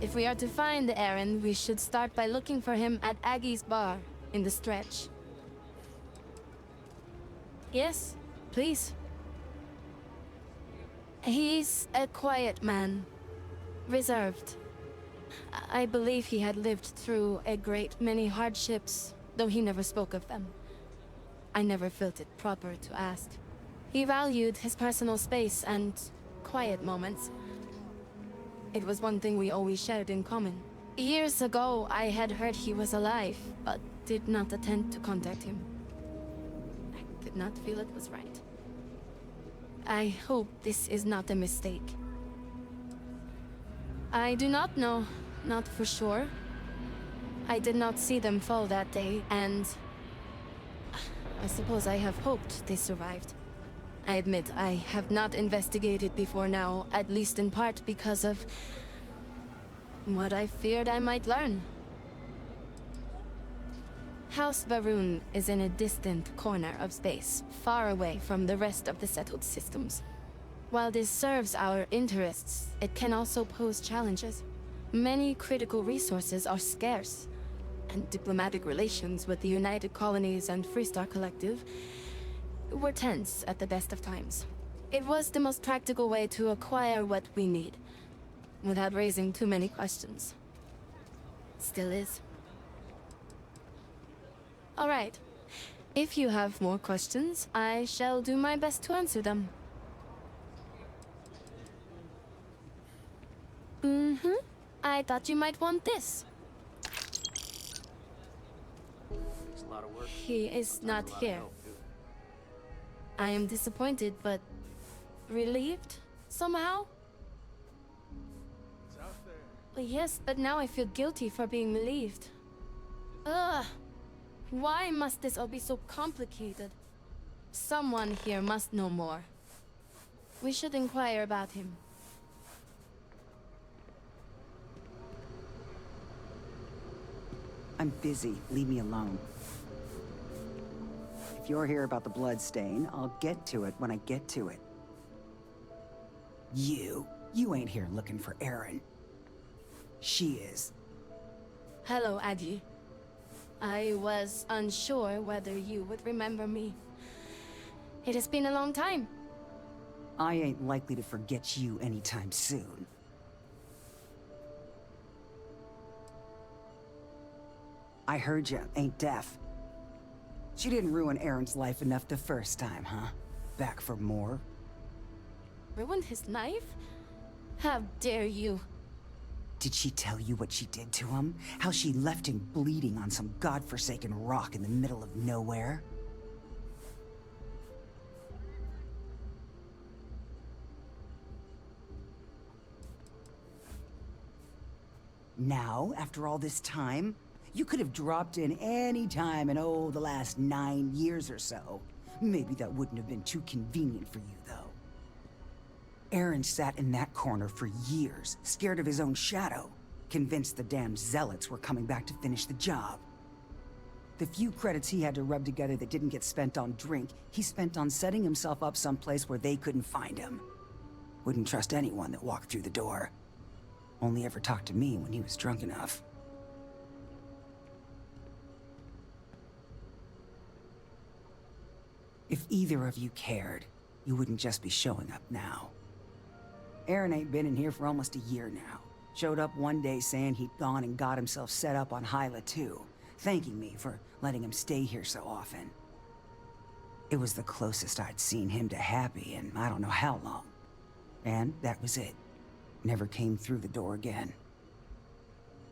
If we are to find Aaron, we should start by looking for him at Aggie's bar in the stretch. Yes, please. He's a quiet man, reserved. I believe he had lived through a great many hardships, though he never spoke of them. I never felt it proper to ask. He valued his personal space and quiet moments. It was one thing we always shared in common. Years ago, I had heard he was alive, but did not attempt to contact him. I did not feel it was right. I hope this is not a mistake. I do not know, not for sure. I did not see them fall that day, and I suppose I have hoped they survived. I admit I have not investigated before now, at least in part because of what I feared I might learn. House Varun is in a distant corner of space, far away from the rest of the settled systems. While this serves our interests, it can also pose challenges. Many critical resources are scarce, and diplomatic relations with the United Colonies and Freestar Collective were tense at the best of times. It was the most practical way to acquire what we need, without raising too many questions. Still is. All right. If you have more questions, I shall do my best to answer them. I thought you might want this. It's a lot of work. He is not here. I am disappointed, but relieved somehow. It's out there. Well, yes, but now I feel guilty for being relieved. Ugh. Why must this all be so complicated? Someone here must know more. We should inquire about him. I'm busy. Leave me alone. If you're here about the blood stain, I'll get to it when I get to it. You ain't here looking for Erin. She is. Hello, Adi. I was unsure whether you would remember me. It has been a long time. I ain't likely to forget you anytime soon. I heard you ain't deaf. She didn't ruin Aaron's life enough the first time, huh? Back for more? Ruined his knife? How dare you? Did she tell you what she did to him? How she left him bleeding on some godforsaken rock in the middle of nowhere? Now, after all this time, you could have dropped in any time in, the last 9 years or so. Maybe that wouldn't have been too convenient for you, though. Aaron sat in that corner for years, scared of his own shadow, convinced the damn zealots were coming back to finish the job. The few credits he had to rub together that didn't get spent on drink, he spent on setting himself up someplace where they couldn't find him. Wouldn't trust anyone that walked through the door. Only ever talked to me when he was drunk enough. If either of you cared, you wouldn't just be showing up now. Aaron ain't been in here for almost a year now. Showed up one day saying he'd gone and got himself set up on Hyla too, thanking me for letting him stay here so often. It was the closest I'd seen him to happy in I don't know how long. And that was it. Never came through the door again.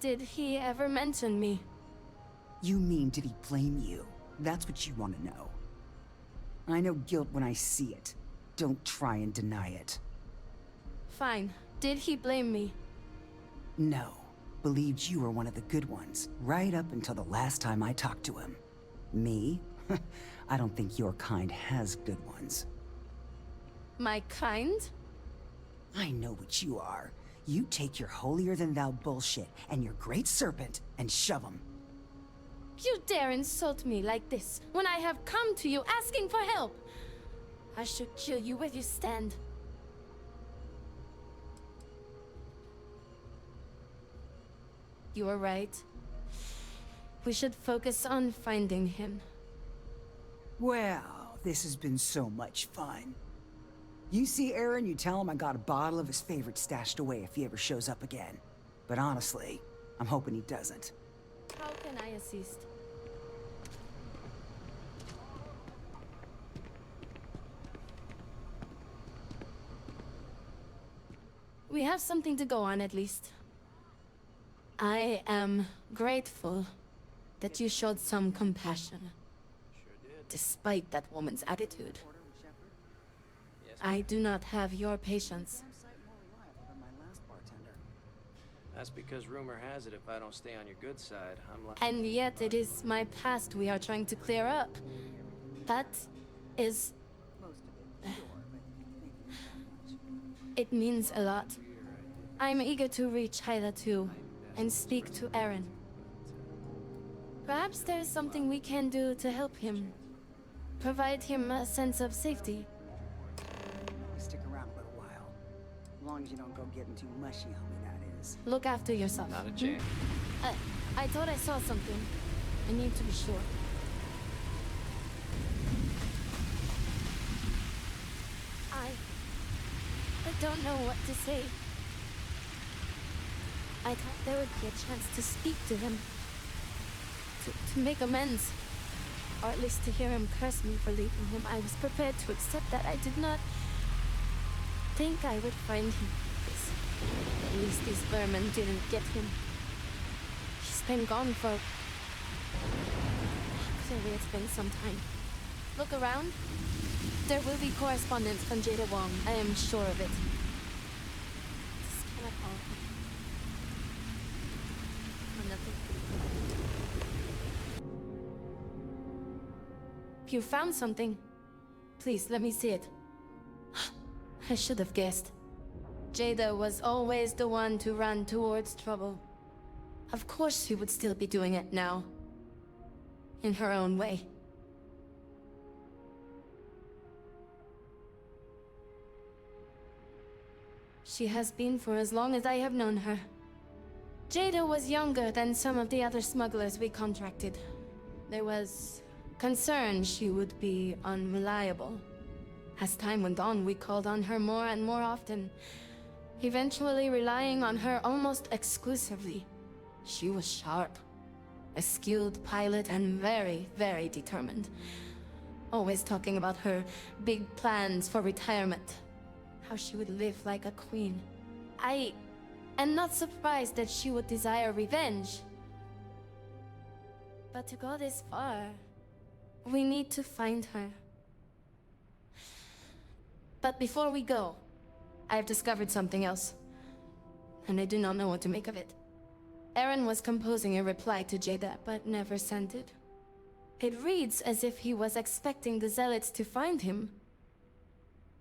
Did he ever mention me? You mean, did he blame you? That's what you want to know. I know guilt when I see it. Don't try and deny it. Fine. Did he blame me? No. Believed you were one of the good ones, right up until the last time I talked to him. Me? I don't think your kind has good ones. My kind? I know what you are. You take your holier-than-thou bullshit and your great serpent and shove 'em. You dare insult me like this when I have come to you asking for help. I should kill you where you stand. You are right. We should focus on finding him. Well, this has been so much fun. You see Aaron, you tell him I got a bottle of his favorite stashed away if he ever shows up again. But honestly, I'm hoping he doesn't. How can I assist? We have something to go on, at least. I am grateful that you showed some compassion, Sure did. despite that woman's attitude. Yes. I do not have your patience. That's because rumor has it if I don't stay on your good side, I'm like... And yet it is my past we are trying to clear up. That is... It means a lot. I'm eager to reach Hyla too, and speak to Aaron. Perhaps there's something we can do to help him. Provide him a sense of safety. Stick around a little while. As long as you don't go getting too mushy on me, that is. Look after yourself. Not a chance. I thought I saw something. I need to be sure. I don't know what to say. I thought there would be a chance to speak to him. To make amends. Or at least to hear him curse me for leaving him. I was prepared to accept that. I did not think I would find him. At least these vermin didn't get him. He's been gone for... Clearly it's been some time. Look around. There will be correspondence from Jada Wong. I am sure of it. This cannot all be for nothing. You found something. Please, let me see it. I should have guessed. Jada was always the one to run towards trouble. Of course she would still be doing it now. In her own way. She has been for as long as I have known her. Jada was younger than some of the other smugglers we contracted. There was concern she would be unreliable. As time went on, we called on her more and more often, eventually relying on her almost exclusively. She was sharp, a skilled pilot and very, very determined. Always talking about her big plans for retirement. How she would live like a queen. I am not surprised that she would desire revenge. But to go this far, we need to find her. But before we go, I have discovered something else. And I do not know what to make of it. Aaron was composing a reply to Jada, but never sent it. It reads as if he was expecting the Zealots to find him.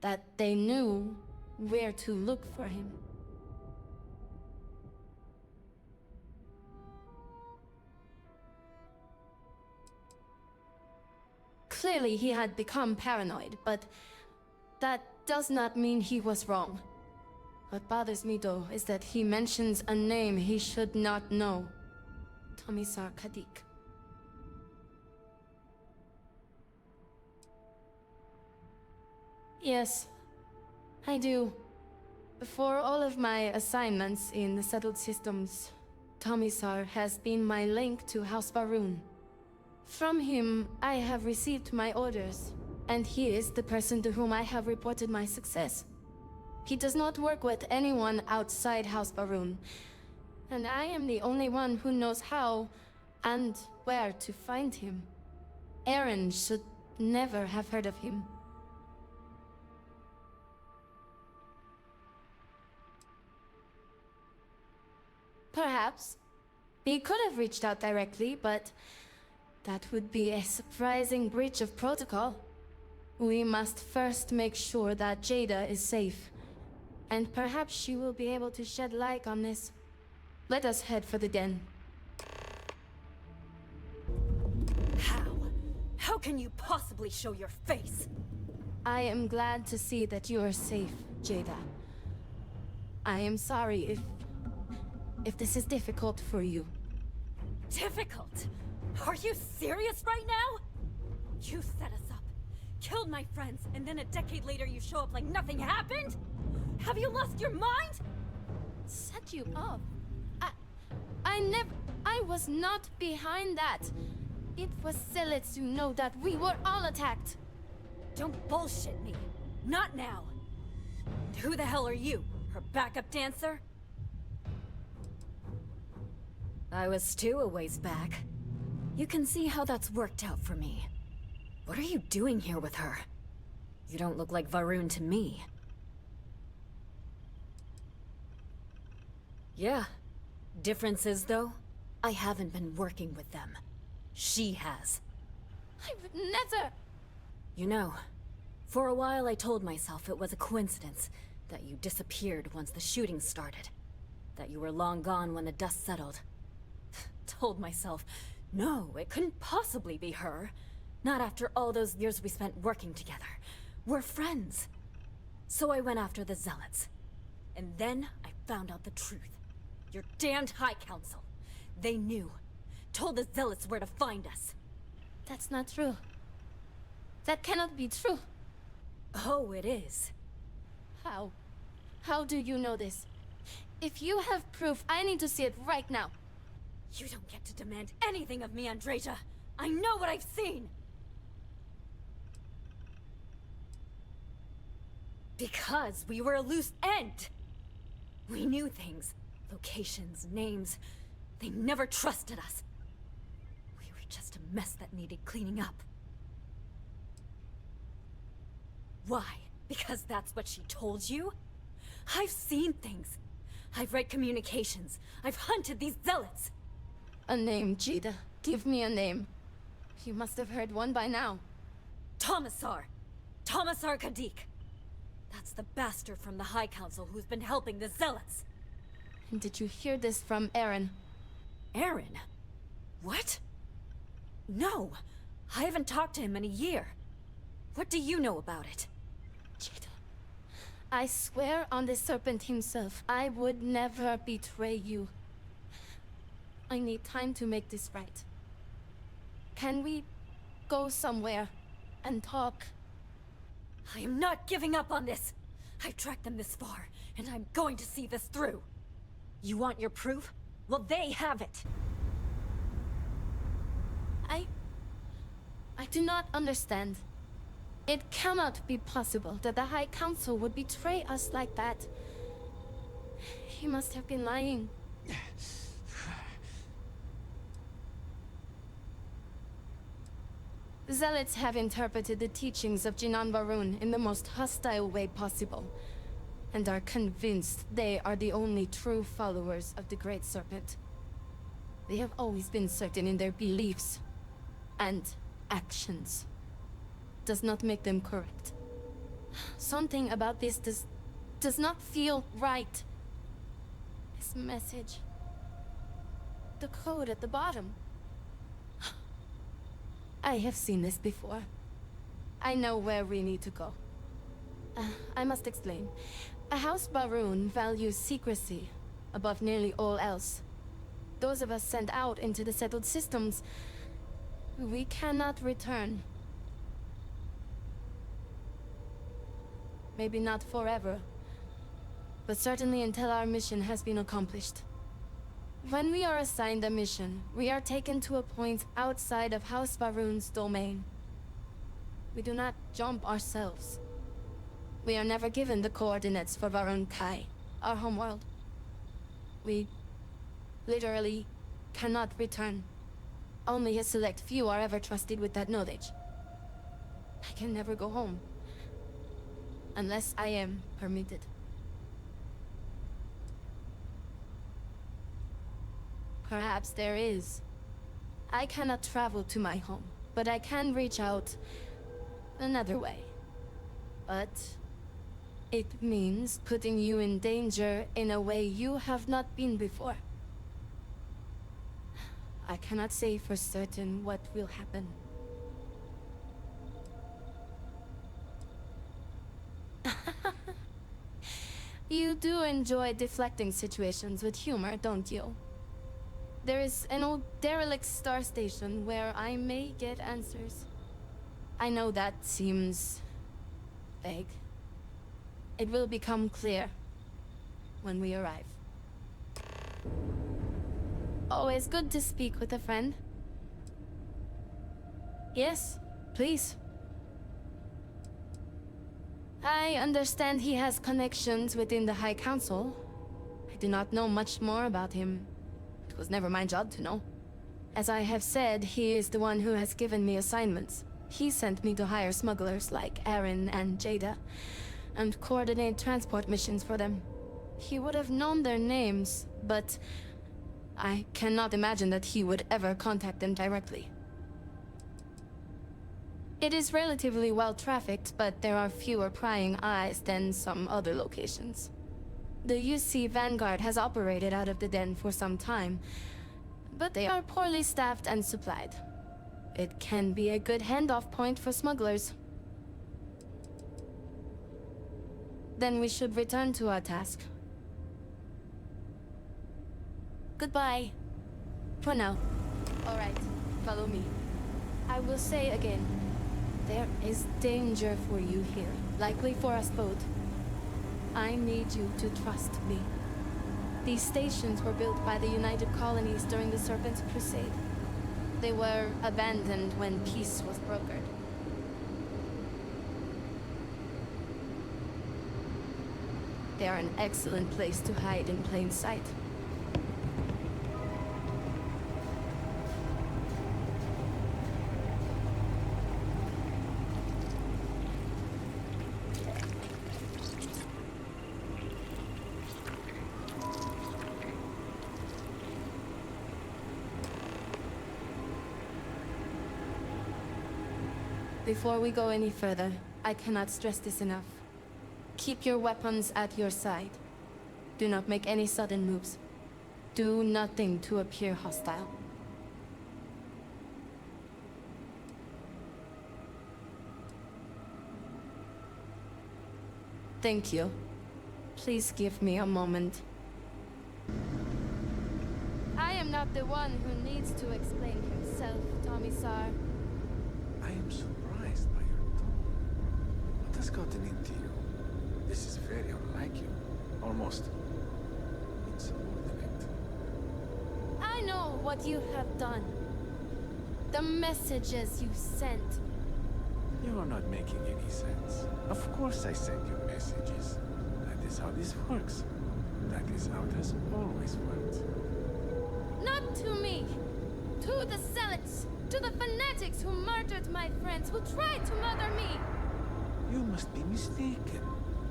That they knew where to look for him. Clearly he had become paranoid, but that does not mean he was wrong. What bothers me though is that he mentions a name he should not know. Tomisar Kadik. Yes, I do. For all of my assignments in the settled systems, Tomisar has been my link to House Varun. From him, I have received my orders, and he is the person to whom I have reported my success. He does not work with anyone outside House Varun, and I am the only one who knows how and where to find him. Aaron should never have heard of him. Perhaps. He could have reached out directly, but that would be a surprising breach of protocol. We must first make sure that Jada is safe. And perhaps she will be able to shed light on this. Let us head for the den. How? How can you possibly show your face? I am glad to see that you are safe, Jada. I am sorry if this is difficult for you. Difficult? Are you serious right now? You set us up, killed my friends, and then a decade later you show up like nothing happened? Have you lost your mind? Set you up? I was not behind that. It was Zealots who know that we were all attacked. Don't bullshit me. Not now. And who the hell are you? Her backup dancer? I was too a ways back. You can see how that's worked out for me. What are you doing here with her? You don't look like Varun to me. Yeah. Difference is, though, I haven't been working with them. She has. I would never... You know, for a while I told myself it was a coincidence that you disappeared once the shooting started. That you were long gone when the dust settled. Told myself, no, it couldn't possibly be her. Not after all those years we spent working together. We're friends. So I went after the Zealots. And then I found out the truth. Your damned High Council. They knew. Told the Zealots where to find us. That's not true. That cannot be true. Oh, it is. How? How do you know this? If you have proof, I need to see it right now. You don't get to demand anything of me, Andreja. I know what I've seen! Because we were a loose end! We knew things. Locations, names. They never trusted us. We were just a mess that needed cleaning up. Why? Because that's what she told you? I've seen things. I've read communications. I've hunted these Zealots. A name, Jida. Give me a name. You must have heard one by now. Tomasar. Tomasar Kadik. That's the bastard from the High Council who's been helping the Zealots. And did you hear this from Aaron? Aaron? What? No. I haven't talked to him in a year. What do you know about it? Jida, I swear on the Serpent himself, I would never betray you. I need time to make this right. Can we go somewhere and talk? I am not giving up on this. I've tracked them this far, and I'm going to see this through. You want your proof? Well, they have it. I do not understand. It cannot be possible that the High Council would betray us like that. He must have been lying. Zealots have interpreted the teachings of Jinan Varun in the most hostile way possible, and are convinced they are the only true followers of the Great Serpent. They have always been certain in their beliefs and actions. Does not make them correct. Something about this does not feel right. This message. The code at the bottom. I have seen this before. I know where we need to go. I must explain. House Barun values secrecy above nearly all else. Those of us sent out into the settled systems, we cannot return. Maybe not forever, but certainly until our mission has been accomplished. When we are assigned a mission, we are taken to a point outside of House Varun's domain. We do not jump ourselves. We are never given the coordinates for Varun Kai, our homeworld. We literally cannot return. Only a select few are ever trusted with that knowledge. I can never go home. Unless I am permitted. Perhaps there is. I cannot travel to my home, but I can reach out another way. But it means putting you in danger in a way you have not been before. I cannot say for certain what will happen. You do enjoy deflecting situations with humor, don't you? There is an old derelict star station where I may get answers. I know that seems vague. It will become clear when we arrive. Always good to speak with a friend. Yes, please. I understand he has connections within the High Council. I do not know much more about him. It was never my job to know. As I have said, he is the one who has given me assignments. He sent me to hire smugglers like Aaron and Jada, and coordinate transport missions for them. He would have known their names, but I cannot imagine that he would ever contact them directly. It is relatively well trafficked, but there are fewer prying eyes than some other locations. The UC Vanguard has operated out of the den for some time, but they are poorly staffed and supplied. It can be a good handoff point for smugglers. Then we should return to our task. Goodbye. For now. All right, follow me. I will say again, there is danger for you here, likely for us both. I need you to trust me. These stations were built by the United Colonies during the Serpent's Crusade. They were abandoned when peace was brokered. They are an excellent place to hide in plain sight. Before we go any further, I cannot stress this enough. Keep your weapons at your side. Do not make any sudden moves. Do nothing to appear hostile. Thank you. Please give me a moment. I am not the one who needs to explain himself, Tomisar. I am surprised by your tone. What has gotten into you? This is very unlike you. Almost insubordinate. I know what you have done. The messages you sent. You are not making any sense. Of course I send you messages. That is how this works. That is how it has always worked. Not to me. To the zealots. To the fanatics who murdered my friends, who tried to murder me. You must be mistaken.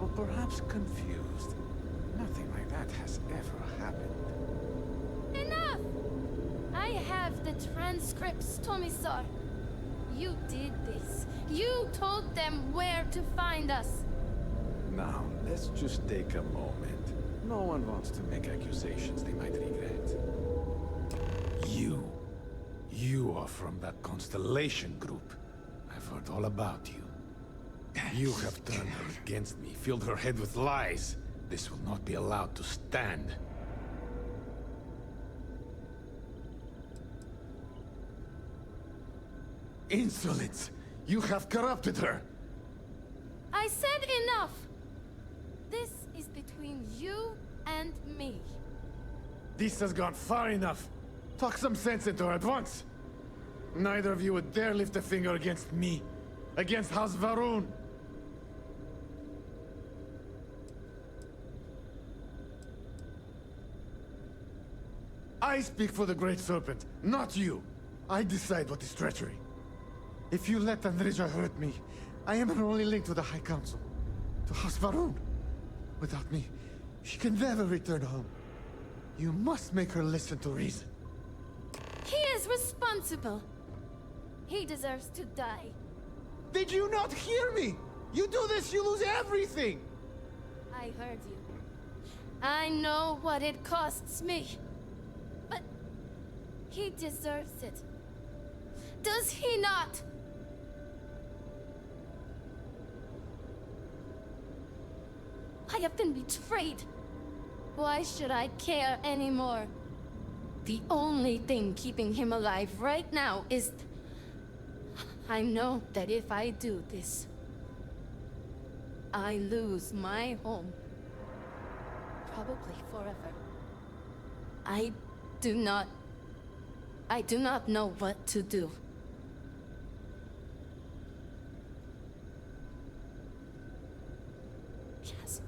Or perhaps confused. Nothing like that has ever happened. Enough! I have the transcripts, Tomisar. You did this. You told them where to find us. Now, let's just take a moment. No one wants to make accusations they might regret. You are from that Constellation group. I've heard all about you. You have turned her against me, filled her head with lies. This will not be allowed to stand. Insolence! You have corrupted her! I said enough! This is between you and me. This has gone far enough. Talk some sense into her at once. Neither of you would dare lift a finger against me. Against House Varun. I speak for the Great Serpent, not you. I decide what is treachery. If you let Andreja hurt me, I am her only link to the High Council. To House Varun. Without me, she can never return home. You must make her listen to reason. He is responsible. He deserves to die. Did you not hear me? You do this, you lose everything! I heard you. I know what it costs me. But he deserves it. Does he not? I have been betrayed. Why should I care anymore? The only thing keeping him alive right now is... I know that if I do this, I lose my home. Probably forever. I do not know what to do. Yes.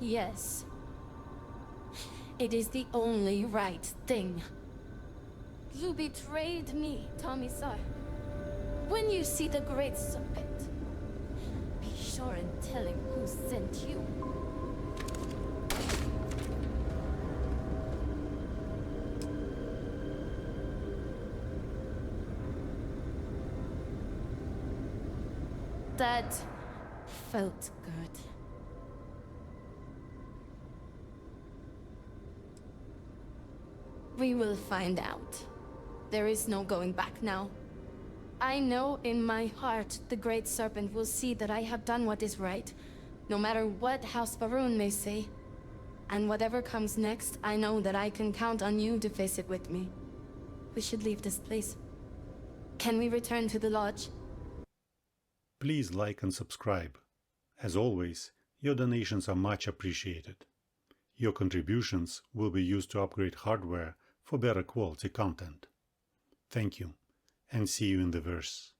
Yes. It is the only right thing. You betrayed me, Tommy-san. When you see the Great Serpent, be sure and tell him who sent you. That felt good. We will find out. There is no going back now. I know in my heart the Great Serpent will see that I have done what is right, no matter what House Varun may say. And whatever comes next, I know that I can count on you to face it with me. We should leave this place. Can we return to the lodge? Please like and subscribe. As always, your donations are much appreciated. Your contributions will be used to upgrade hardware for better quality content. Thank you, and see you in the verse.